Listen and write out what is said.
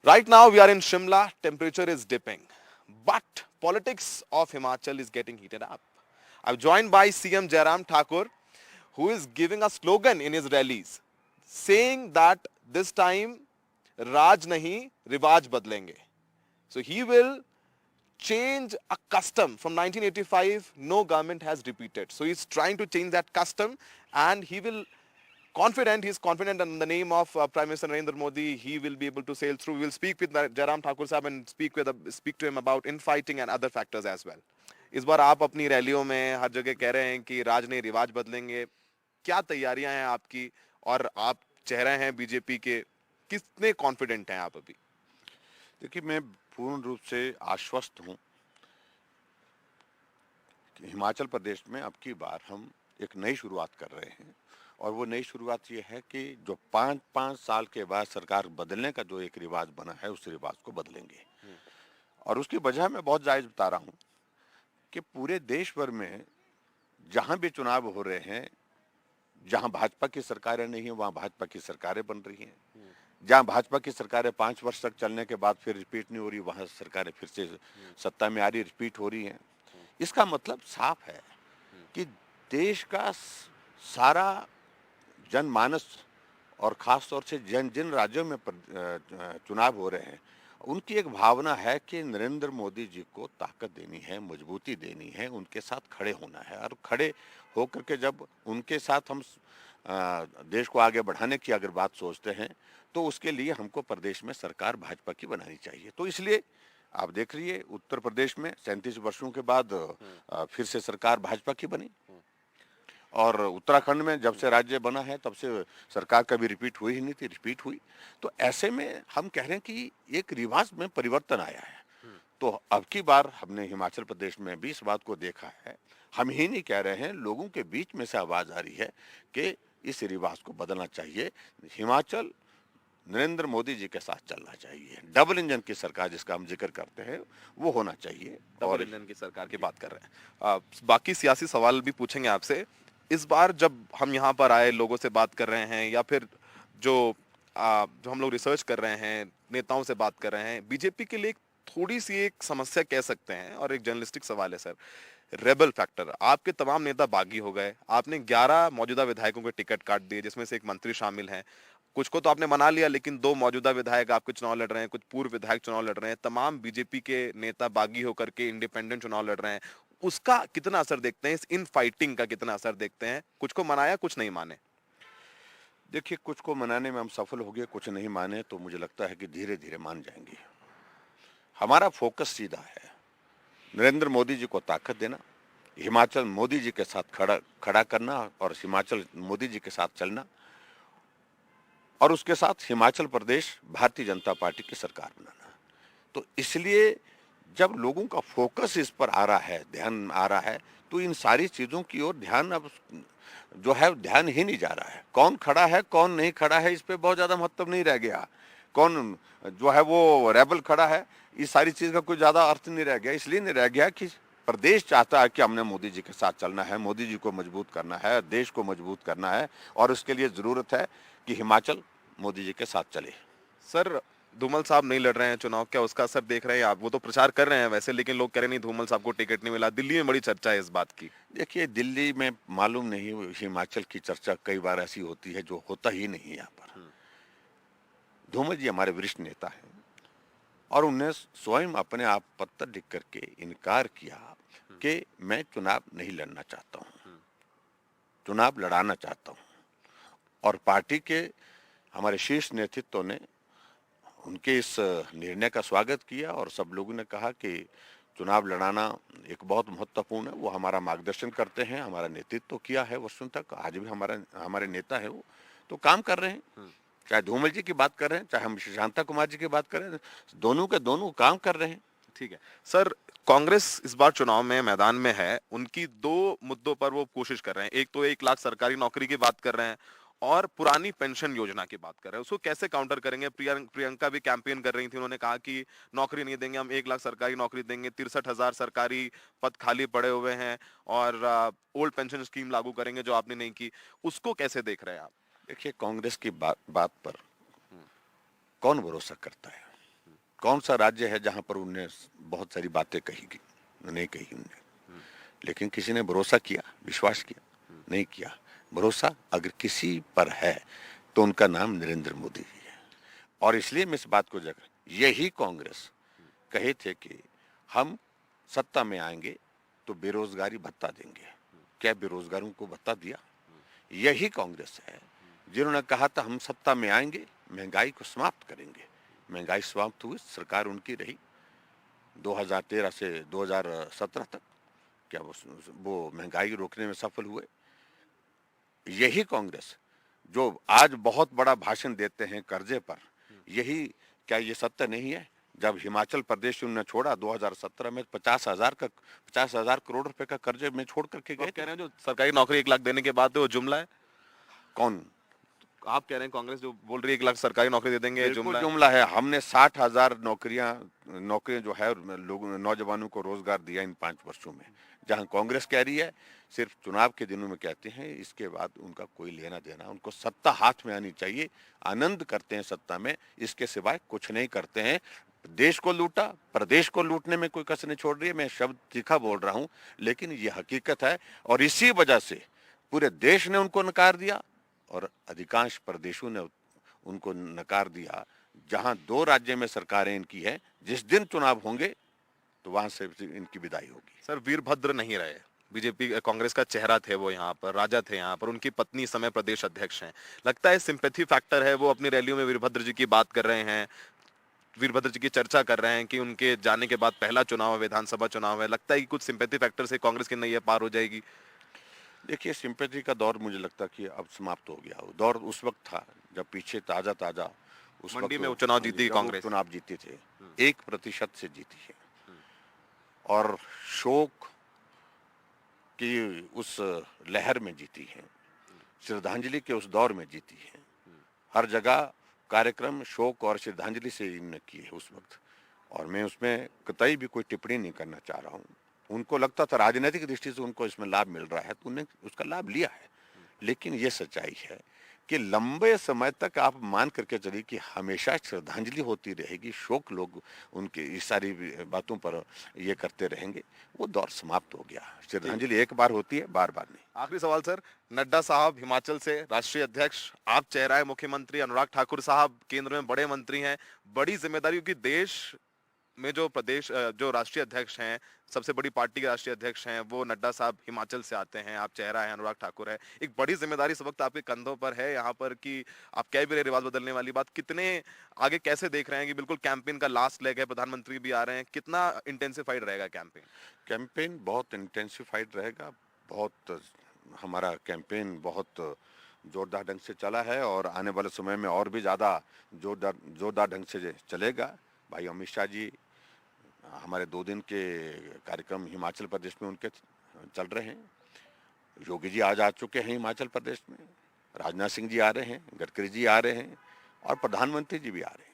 Right now we are in Shimla, temperature is dipping, but politics of Himachal is getting heated up. I'm joined by CM Jairam Thakur, who is giving a slogan in his rallies, saying that this time Raj nahi, Rivaj badlenge. So he will change a custom from 1985 no government has repeated. So he's trying to change that custom, and he's confident in the name of Prime Minister Narendra Modi, he will be able to sail through. We will speak with Jairam Thakur साहब and speak to him about infighting and other factors as well. इस बार आप अपनी रैलियों में हर जगह कह रहे हैं कि राज नहीं रिवाज बदलेंगे. क्या तैयारियां हैं आपकी, और आप चेहरे हैं बीजेपी के, कितने कॉन्फिडेंट हैं आप अभी? देखिए, मैं पूर्ण रूप से आश्वस्त हूं कि हिमाचल प्रदेश में अब की बार हम एक नई शुरुआत कर रहे हैं। और वो नई शुरुआत ये है कि जो 5-5 साल के बाद सरकार बदलने का जो एक रिवाज बना है, उस रिवाज को बदलेंगे। और उसकी वजह मैं बहुत जायज बता रहा हूं कि पूरे देश भर में जहां भी चुनाव हो रहे हैं, जहां भाजपा की सरकारें नहीं है, वहां भाजपा की सरकारें बन रही हैं। जहां भाजपा की सरकारें 5 वर्ष तक चलने के बाद फिर रिपीट नहीं हो रही, वहां सरकारें फिर से सत्ता में आ रही, रिपीट हो रही हैं। इसका मतलब साफ है कि देश का सारा जनमानस और खास तौर से जिन राज्यों में चुनाव हो रहे हैं, उनकी एक भावना है कि नरेंद्र मोदी जी को ताकत देनी है, मजबूती देनी है, उनके साथ खड़े होना है। और खड़े होकर के जब उनके साथ हम देश को आगे बढ़ाने की अगर बात सोचते हैं, तो उसके लिए हमको प्रदेश में सरकार भाजपा की बनानी चाहिए। तो इसलिए आप देख रहिए, उत्तर प्रदेश में 37 वर्षों के बाद फिर से सरकार भाजपा की बनी। और उत्तराखंड में जब से राज्य बना है तब से सरकार कभी रिपीट हुई ही नहीं थी, रिपीट हुई। तो ऐसे में हम कह रहे हैं कि एक रिवाज में परिवर्तन आया है। तो अब की बार हमने हिमाचल प्रदेश में भी इस बात को देखा है। हम ही नहीं कह रहे हैं, लोगों के बीच में से आवाज आ रही है कि इस रिवाज को बदलना चाहिए। हिमाचल नरेंद्र मोदी जी के साथ चलना चाहिए। डबल इंजन की सरकार जिसका हम जिक्र करते हैं, वो होना चाहिए। डबल इंजन की सरकार की बात कर रहे हैं। बाकी सियासी सवाल भी पूछेंगे आपसे। इस बार जब हम यहाँ पर आए, लोगों से बात कर रहे हैं, या फिर जो हम लोग रिसर्च कर रहे हैं, नेताओं से बात कर रहे हैं, बीजेपी के लिए थोड़ी सी एक समस्या कह सकते हैं, और एक जर्नलिस्टिक सवाल है सर, रेबल फैक्टर। आपके तमाम नेता बागी हो गए, आपने 11 मौजूदा विधायकों के टिकट काट दिए, जिसमें से एक मंत्री शामिल हैं। कुछ को तो आपने मना लिया, लेकिन 2 मौजूदा विधायक आपके चुनाव लड़ रहे हैं, कुछ पूर्व विधायक चुनाव लड़ रहे हैं, तमाम बीजेपी के नेता बागी होकर के इंडिपेंडेंट चुनाव लड़ रहे हैं। उसका कितना असर देखते हैं, इस इन फाइटिंग का कितना असर देखते हैं? कुछ को मनाया, कुछ नहीं माने। देखिए, कुछ को मनाने में हम सफल हो गए, कुछ नहीं माने, तो मुझे लगता है कि धीरे धीरे मान जाएंगे। हमारा फोकस सीधा है, नरेंद्र मोदी जी को ताकत देना, हिमाचल मोदी जी के साथ खड़ा करना, और हिमाचल मोदी जी के साथ चलना, और उसके साथ हिमाचल प्रदेश भारतीय जनता पार्टी की सरकार बनाना। तो इसलिए जब लोगों का फोकस इस पर आ रहा है, ध्यान आ रहा है, तो इन सारी चीजों की ओर ध्यान अब जो है ध्यान ही नहीं जा रहा है। कौन खड़ा है, कौन नहीं खड़ा है, इस पे बहुत ज्यादा महत्व नहीं रह गया। कौन जो है वो रेबल खड़ा है, इस सारी चीज का कोई ज्यादा अर्थ नहीं रह गया। इसलिए नहीं रह गया कि प्रदेश चाहता है कि हमने मोदी जी के साथ चलना है, मोदी जी को मजबूत करना है, देश को मजबूत करना है, और उसके लिए जरूरत है कि हिमाचल मोदी जी के साथ चले। सर, धूमल साहब नहीं लड़ रहे हैं चुनाव, क्या उसका असर देख रहे हैं आप? वो तो प्रचार कर रहे हैं वैसे, लेकिन लोग कह रहे नहीं, धूमल साहब को टिकट नहीं मिला। दिल्ली में बड़ी चर्चा है इस बात की। देखिए, दिल्ली में मालूम नहीं, हिमाचल की चर्चा कई बार ऐसी होती है जो होता ही नहीं है यहाँ पर। धूमल जी हमारे वरिष्ठ नेता हैं, और उन्हें स्वयं अपने आप पत्र लिख करके इनकार किया कि मैं चुनाव नहीं लड़ना चाहता हूँ, चुनाव लड़ाना चाहता हूँ। और पार्टी के हमारे शीर्ष नेतृत्व ने उनके इस निर्णय का स्वागत किया, और सब लोगों ने कहा कि चुनाव लड़ाना एक बहुत महत्वपूर्ण है। वो हमारा मार्गदर्शन करते हैं, हमारा नेतृत्व किया है वर्षों तक, आज भी हमारे नेता है, वो तो काम कर रहे हैं। चाहे धूमल जी की बात कर रहे हैं, चाहे हम शांता कुमार जी की बात कर रहे हैं, दोनों के दोनों काम कर रहे हैं। ठीक है सर, कांग्रेस इस बार चुनाव में मैदान में है। उनकी 2 मुद्दों पर वो कोशिश कर रहे हैं। एक तो 1 लाख सरकारी नौकरी की बात कर रहे हैं, और पुरानी पेंशन योजना की बात कर रहे हैं। उसको कैसे काउंटर करेंगे? प्रियंका भी कैंपेन कर रही थी, उन्होंने कहा कि नौकरी नहीं देंगे, हम 1 लाख सरकारी नौकरी देंगे, 63,000 सरकारी पद खाली पड़े हुए हैं, और ओल्ड पेंशन स्कीम लागू करेंगे जो आपने नहीं की। उसको कैसे देख रहे हैं आप? देखिए, कांग्रेस की बात पर कौन भरोसा करता है? कौन सा राज्य है जहां पर उनने बहुत सारी बातें कही नहीं कही उनने, लेकिन किसी ने भरोसा किया, विश्वास किया? नहीं किया। भरोसा अगर किसी पर है तो उनका नाम नरेंद्र मोदी जी है। और इसलिए मैं इस बात को जगह, यही कांग्रेस कहे थे कि हम सत्ता में आएंगे तो बेरोजगारी भत्ता देंगे। क्या बेरोजगारों को भत्ता दिया? यही कांग्रेस है जिन्होंने कहा था हम सत्ता में आएंगे, महंगाई को समाप्त करेंगे। महंगाई समाप्त हुई, सरकार उनकी रही 2013 से 2017 तक। क्या वो महंगाई रोकने में सफल हुए? यही कांग्रेस जो आज बहुत बड़ा भाषण देते हैं कर्जे पर, यही क्या ये सत्य नहीं है? जब हिमाचल प्रदेश उन्होंने छोड़ा 2017 में 50,000 करोड़ रुपए का कर्जे में छोड़ करके तो गए आप कह थे। रहे हैं जो सरकारी नौकरी 1 लाख देने के बाद वो जुमला है? कौन? आप कह रहे हैं कांग्रेस जो बोल रही है 1 लाख सरकारी नौकरी दे देंगे, ये बिल्कुल जुमला है? जुमला है। हमने 60,000 नौकरियां जो है लोगों नौजवानों को रोजगार दिया इन 5 वर्षों में। जहां कांग्रेस कह रही है सिर्फ चुनाव के दिनों में कहते हैं, इसके बाद उनका कोई लेना देना, उनको सत्ता हाथ में आनी चाहिए, आनंद करते हैं सत्ता में, इसके सिवाय कुछ नहीं करते हैं। देश को लूटा, प्रदेश को लूटने में कोई कसर नहीं छोड़ रही है। मैं शब्द तीखा बोल रहा हूं, लेकिन ये हकीकत है और इसी वजह से पूरे देश ने उनको नकार दिया और अधिकांश प्रदेशों ने उनको नकार दिया। जहां 2 राज्य में सरकारें इनकी है, जिस दिन चुनाव होंगे तो वहां से इनकी विदाई होगी। सर वीरभद्र नहीं रहे, बीजेपी कांग्रेस का चेहरा थे वो, यहाँ पर राजा थे, यहाँ पर उनकी पत्नी इस समय प्रदेश अध्यक्ष हैं। लगता है सिंपैथी फैक्टर है, वो अपनी रैलियों में वीरभद्र जी की बात कर रहे हैं, वीरभद्र जी की चर्चा कर रहे हैं कि उनके जाने के बाद पहला चुनाव है, विधानसभा चुनाव है। लगता है कि कुछ सिंपैथी फैक्टर से कांग्रेस की नैया पार हो जाएगी? देखिए, सिंपैथी का दौर मुझे लगता कि अब समाप्त हो गया। वो दौर उस वक्त था जब पीछे ताजा ताजा उस मंडी वक्त में चुनाव जीती जब वो कांग्रेस। चुनाव जीते थे, 1% से जीती है और शोक की उस लहर में जीती है, श्रद्धांजलि के उस दौर में जीती है। हर जगह कार्यक्रम शोक और श्रद्धांजलि से इन्होंने किए उस वक्त, और मैं उसमें कतई भी कोई टिप्पणी नहीं करना चाह रहा हूँ। उनको लगता था राजनीतिक दृष्टि से उनको इसमें लाभ मिल रहा है तो उन्होंने उसका लाभ लिया है। लेकिन ये सच्चाई है कि लंबे समय तक आप मान करके चलिए कि हमेशा श्रद्धांजलि होती रहेगी, शोक लोग उनकी इस सारी बातों पर ये करते रहेंगे। वो दौर समाप्त हो गया। श्रद्धांजलि एक बार होती है, बार बार नहीं। आखिरी सवाल सर, नड्डा साहब हिमाचल से राष्ट्रीय अध्यक्ष, आप चेहरा है मुख्यमंत्री, अनुराग ठाकुर साहब केंद्र में बड़े मंत्री हैं, बड़ी जिम्मेदारी, क्योंकि देश में जो प्रदेश जो राष्ट्रीय अध्यक्ष हैं, सबसे बड़ी पार्टी के राष्ट्रीय अध्यक्ष हैं, वो नड्डा साहब हिमाचल से आते हैं, आप चेहरा है, अनुराग ठाकुर है, एक बड़ी जिम्मेदारी इस वक्त आपके कंधों पर है यहाँ पर कि आप कह भी रहे रिवाज बदलने वाली बात, कितने आगे कैसे देख रहे हैं कि बिल्कुल कैंपेन का लास्ट लेग है, प्रधानमंत्री भी आ रहे हैं, कितना इंटेंसिफाइड रहेगा कैंपेन? कैंपेन बहुत इंटेंसिफाइड रहेगा। बहुत हमारा कैंपेन बहुत जोरदार ढंग से चला है और आने वाले समय में और भी ज़्यादा जोरदार ढंग से चलेगा। भाई अमित शाह जी, हमारे 2 दिन के कार्यक्रम हिमाचल प्रदेश में उनके चल रहे हैं। योगी जी आज आ चुके हैं हिमाचल प्रदेश में, राजनाथ सिंह जी आ रहे हैं, गडकरी जी आ रहे हैं और प्रधानमंत्री जी भी आ रहे हैं।